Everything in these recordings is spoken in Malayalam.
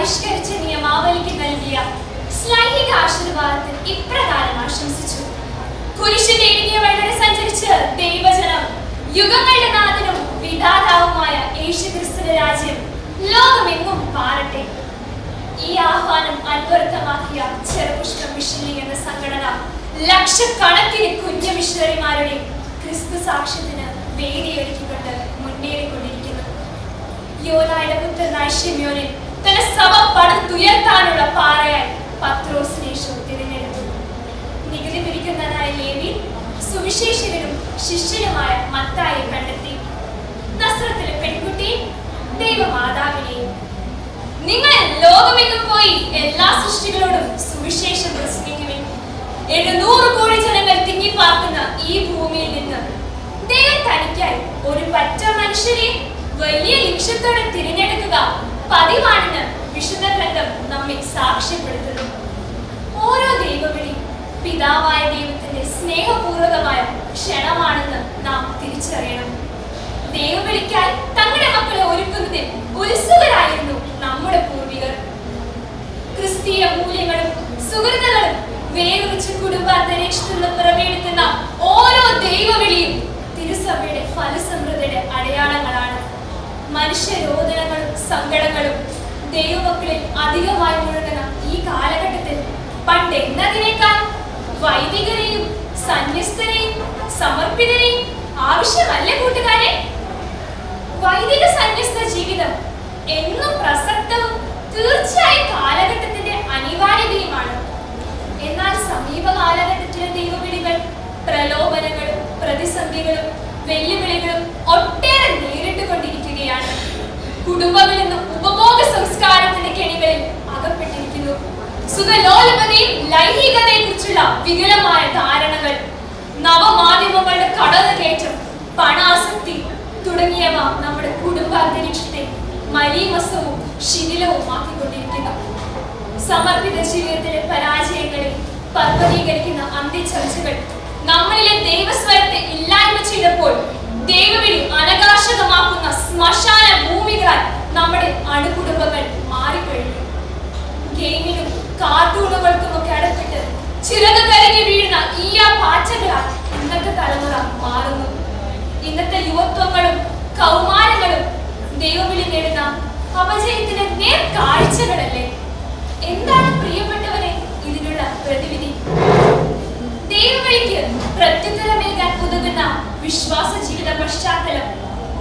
പരിഷ്കരിച്ച നിയമാവലിക്ക് നൽകിയ ശ്ലൈഹിക ആശീർവാദത്തിൽ ഇപ്രകാരം ആശംസിച്ചു: കുരിശിന്റെ ഇടുങ്ങിയ വഴിയുടെ സഞ്ചരിച്ച് ദൈവജനം യുഗങ്ങളുടെ നാഥനും വിധാതാവുമായ യേശുക്രിസ്തുവിന്റെ രാജ്യം ലോകമെങ്ങും പാറട്ടെ. ഈ ആഹ്വാനം അന്വർത്ഥമാക്കിയ ചെറുപുഷ്പം മിഷൻ ലീഗ് എന്ന സംഘടന ലക്ഷക്കണക്കിന് കുഞ്ഞു മിഷണറിമാരുടെ ക്രിസ്തു സാക്ഷ്യത്തിന് വേദിയൊരുക്കിക്കൊണ്ട് മുന്നേറിക്കൊണ്ടിരിക്കുന്നു. യോനായുടെ പുത്രനായ ശിമ്യോനെ തന്റെ സഭ പടുത്തുയർത്താനുള്ള പാറയായി പത്രോസിനെ യേശു തിരഞ്ഞെടുത്തു. നികുതി പിരിക്കുന്നവനായ ലേവി സുവിശേഷകനും ശിഷ്യനുമായ മത്തായിയെ കണ്ടെത്തി. നസ്രത്തിലെ പെൺകുട്ടി ദൈവമാതാവിനെയും. നിങ്ങൾ ലോകമെങ്ങും പോയി എല്ലാ സൃഷ്ടികളോടും സുവിശേഷം പ്രസംഗിക്കുവിൻ. 700 കോടി ജനങ്ങൾ തിങ്ങിപ്പാർക്കുന്ന ഈ ഭൂമിയിൽ നിന്ന് ദൈവം തനിക്കായി ഒരു പറ്റ മനുഷ്യരെ വലിയ ലക്ഷ്യത്തോടെ തിരഞ്ഞെടുക്കുക പതിവാണെന്ന് വിശുദ്ധ ഗ്രന്ഥം നമ്മെ സാക്ഷ്യപ്പെടുത്തുന്നു. ഓരോ ദൈവവിളി പിതാവായ ദൈവത്തിന്റെ സ്നേഹപൂർവകമായ ക്ഷണമാണെന്ന് നാം തിരിച്ചറിയണം. ദൈവവിളിക്കായി തങ്ങളുടെ മക്കളെ ഒരുക്കുന്നതിൽ ഉത്സുകരായിരുന്നു നമ്മുടെ പൂർവികർ. ക്രിസ്തീയ മൂല്യങ്ങളും സുഹൃത്തുക്കളും വേറിച്ച കുടുംബാന്തരീക്ഷത്തിലുള്ള പിറവിയെടുക്കുന്ന ഓരോ ദൈവവിളിയും തിരുസഭയുടെ ഫലസമൃദ്ധിയുടെ അടയാളങ്ങളാണ്. മനുഷ്യരോധനങ്ങളും സങ്കടങ്ങളും ദൈവമക്കളിൽ അധികമായി മുഴങ്ങുന്ന ഈ കാലഘട്ടത്തിൽ പണ്ടെന്നതിനേക്കാൾ വൈദികരെയും സന്യസ്തരെയും സമർപ്പിതരെയും ആവശ്യമല്ലേ കൂട്ടുകാരെ? വൈദിക സന്യസ്ത ജീവിതം എന്നും പ്രസക്തവും തീർച്ചയായും കാലഘട്ടത്തിന്റെ അനിവാര്യതയുമാണ്. എന്നാൽ സമീപ കാലഘട്ടത്തിലെ ദൈവവിളികൾ പ്രലോഭനങ്ങളും പ്രതിസന്ധികളും വെല്ലുവിളികളും ഒട്ടേറെ നേരിട്ടുകൊണ്ടിരിക്കുകയാണ്. കുടുംബങ്ങളിൽ നിന്നും ഉപഭോഗ സംസ്കാരത്തിന്റെ കെണികളിൽ അകപ്പെട്ടിരിക്കുന്നു. സുഖലോലുപതയും ലൈംഗികതയെ കുറിച്ചുള്ള വികലമായ ധാരണകൾ, നവമാധ്യമങ്ങളുടെ കടന്നുകയറ്റം, പണാസക്തി തുടങ്ങിയവ നമ്മുടെ കുടുംബാന്തരീക്ഷത്തെ മലീമസവും ശിഥിലവുമാക്കിക്കൊണ്ടിരിക്കുന്നു. സമർപ്പിത ജീവിതത്തിലെ പരാജയങ്ങളെ പർവ്വതീകരിക്കുന്ന അന്ത്യചർച്ചകൾ നമ്മളിലെ ദൈവസ്വരത്തെ ഇല്ലായ്മ ചെയ്തപ്പോൾ ദൈവവിളി അനകാശകമാക്കുന്ന ശ്മശാന ഭൂമികളാൽ നമ്മുടെ അണുകുടുംബങ്ങൾ മാറിക്കഴിഞ്ഞു. ഗെയിമിനും കാർട്ടൂണുകൾക്കും ഒക്കെ അടപ്പെട്ട് ചിറക് കരഞ്ഞു വീഴുന്ന ഈ പാച്ചകളാൽ ഇന്നത്തെ തലമുറ മാറുന്നു. ഇന്നത്തെ യുവത്വങ്ങളും കൗമാരങ്ങളും ദൈവവിളി നേടുന്ന അപജയത്തിന്റെ നേർ കാഴ്ചകളല്ലേ? എന്താണ് പ്രിയപ്പെട്ടവരെ ഇതിനുള്ള പ്രതിവിധി? ദൈവവിളിക്ക് പ്രത്യുത്തരമേകാൻ ഉതകുന്ന വിശ്വാസ ജീവിത പശ്ചാത്തലം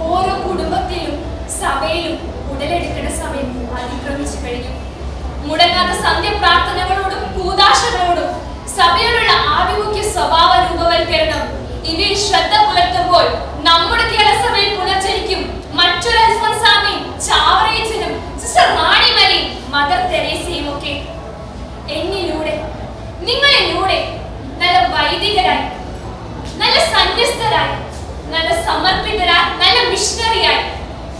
ഓരോ കുടുംബത്തിലും സഭയിലും ഉടലെടുക്കേണ്ട സമയം അതിക്രമിച്ചു കഴിഞ്ഞു. മുടങ്ങാത്ത സന്ധ്യപ്രാർത്ഥനകളോടും കൂദാശകളോടും സഭയോടുള്ള ആഭിമുഖ്യ സ്വഭാവ രൂപവൽക്കരണം ഇവയിൽ ശ്രദ്ധ പുലർത്തുമ്പോൾ നമ്മുടെ കേരളസഭയിൽ പുനർജനിക്കും മറ്റൊരു അൽഫോൻസാമയും ചാവറേച്ചനും സിസ്റ്റർ റാണിമരിയും മദർ തെരേസയും ഒക്കെ. എന്നിലൂടെ നിങ്ങളിലൂടെ നല്ല വൈദികരായി, നല്ല സന്യസ്തരായി, നല്ല സമർപ്പിതരായി, നല്ല മിഷണറിയായി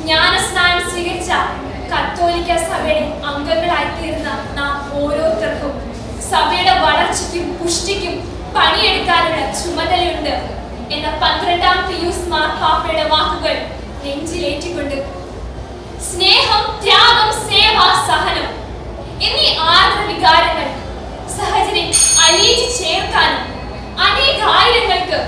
ജ്ഞാനസ്നാനം സ്വീകരിച്ച കത്തോലിക്ക സഭയുടെ അംഗങ്ങളായി തീർന്ന നാം ഓരോരുത്തർക്കും സഭയുടെ വളർച്ചയ്ക്കും പുഷ്ടിക്കും പണിയെടുക്കാനുള്ള ചുമതലയുണ്ട് എന്ന 12ാം പിയൂസ് മാർപ്പാപ്പയുടെ വാക്കുകൾ നെഞ്ചിലേറ്റിക്കൊണ്ട് സ്നേഹം, ത്യാഗം, സേവ, സഹനം എന്നീ ആർദ്ര വികാരങ്ങൾ സഹജനെ അലിയിച്ച് ചേർക്കാനും അനേകായിരങ്ങൾക്ക്